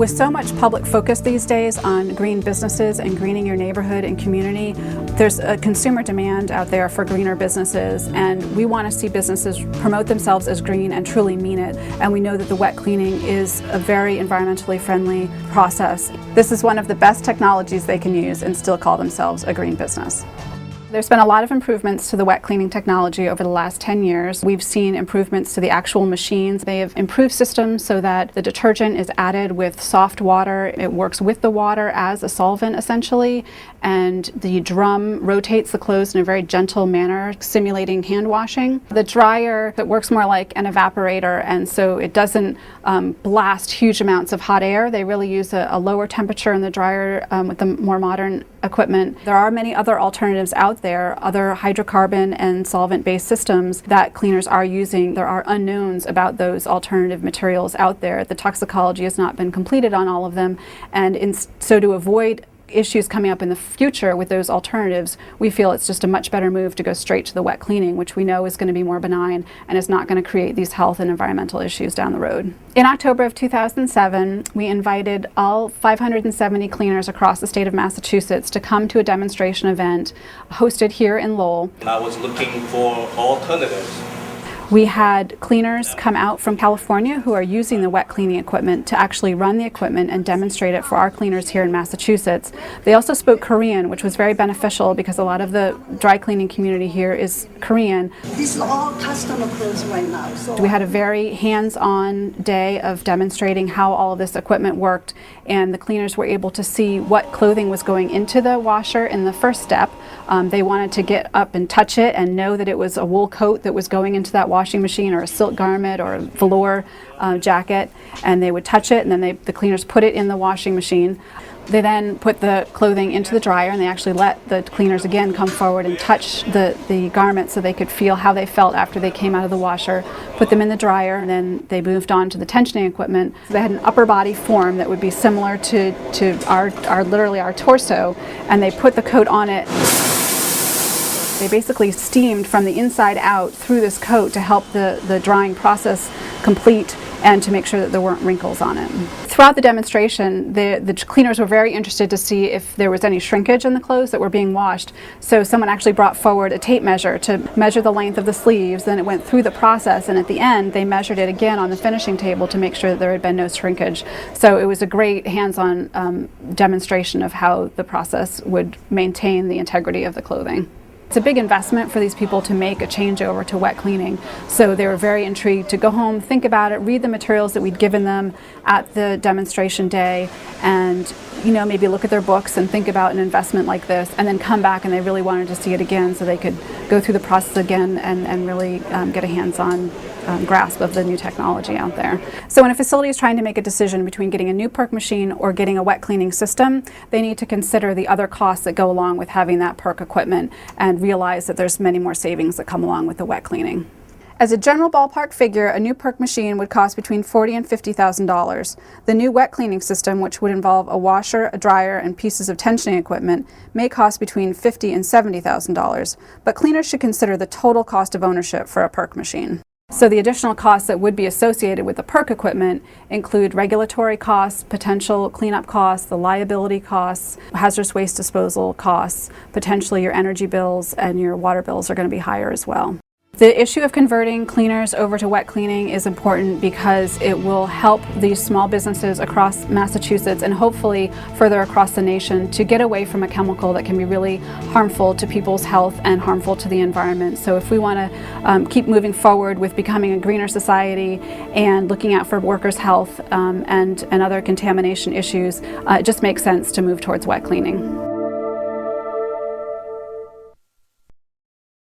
With so much public focus these days on green businesses and greening your neighborhood and community, there's a consumer demand out there for greener businesses, and we want to see businesses promote themselves as green and truly mean it. And we know that the wet cleaning is a very environmentally friendly process. This is one of the best technologies they can use and still call themselves a green business. There's been a lot of improvements to the wet cleaning technology over the last 10 years. We've seen improvements to the actual machines. They have improved systems so that the detergent is added with soft water. It works with the water as a solvent essentially, and the drum rotates the clothes in a very gentle manner, simulating hand washing. The dryer, that works more like an evaporator, and so it doesn't blast huge amounts of hot air. They really use a lower temperature in the dryer with the more modern equipment. There are many other alternatives out there, other hydrocarbon and solvent-based systems that cleaners are using. There are unknowns about those alternative materials out there. The toxicology has not been completed on all of them, and so to avoid issues coming up in the future with those alternatives, we feel it's just a much better move to go straight to the wet cleaning, which we know is going to be more benign and is not going to create these health and environmental issues down the road. In October of 2007, we invited all 570 cleaners across the state of Massachusetts to come to a demonstration event hosted here in Lowell. I was looking for alternatives. We had cleaners come out from California who are using the wet cleaning equipment to actually run the equipment and demonstrate it for our cleaners here in Massachusetts. They also spoke Korean, which was very beneficial because a lot of the dry cleaning community here is Korean. This is all customer clothes right now. So we had a very hands-on day of demonstrating how all of this equipment worked, and the cleaners were able to see what clothing was going into the washer in the first step. They wanted to get up and touch it and know that it was a wool coat that was going into that washing machine, or a silk garment, or a velour jacket, and they would touch it, and then the cleaners put it in the washing machine. They then put the clothing into the dryer, and they actually let the cleaners again come forward and touch the garments so they could feel how they felt after they came out of the washer, put them in the dryer, and then they moved on to the tensioning equipment. So they had an upper body form that would be similar to literally our torso, and they put the coat on it. They basically steamed from the inside out through this coat to help the drying process complete and to make sure that there weren't wrinkles on it. Throughout the demonstration, the cleaners were very interested to see if there was any shrinkage in the clothes that were being washed. So someone actually brought forward a tape measure to measure the length of the sleeves. Then it went through the process, and at the end they measured it again on the finishing table to make sure that there had been no shrinkage. So it was a great hands-on demonstration of how the process would maintain the integrity of the clothing. It's a big investment for these people to make a changeover to wet cleaning, so they were very intrigued to go home, think about it, read the materials that we'd given them at the demonstration day, and maybe look at their books and think about an investment like this, and then come back and they really wanted to see it again so they could go through the process again and really get a hands-on grasp of the new technology out there. So when a facility is trying to make a decision between getting a new perk machine or getting a wet cleaning system, they need to consider the other costs that go along with having that perk equipment and realize that there's many more savings that come along with the wet cleaning. As a general ballpark figure, a new perk machine would cost between $40,000 and $50,000. The new wet cleaning system, which would involve a washer, a dryer, and pieces of tensioning equipment, may cost between $50,000 and $70,000, but cleaners should consider the total cost of ownership for a perk machine. So the additional costs that would be associated with the perk equipment include regulatory costs, potential cleanup costs, the liability costs, hazardous waste disposal costs, potentially your energy bills and your water bills are going to be higher as well. The issue of converting cleaners over to wet cleaning is important because it will help these small businesses across Massachusetts and hopefully further across the nation to get away from a chemical that can be really harmful to people's health and harmful to the environment. So if we want to keep moving forward with becoming a greener society and looking out for workers' health and other contamination issues, it just makes sense to move towards wet cleaning.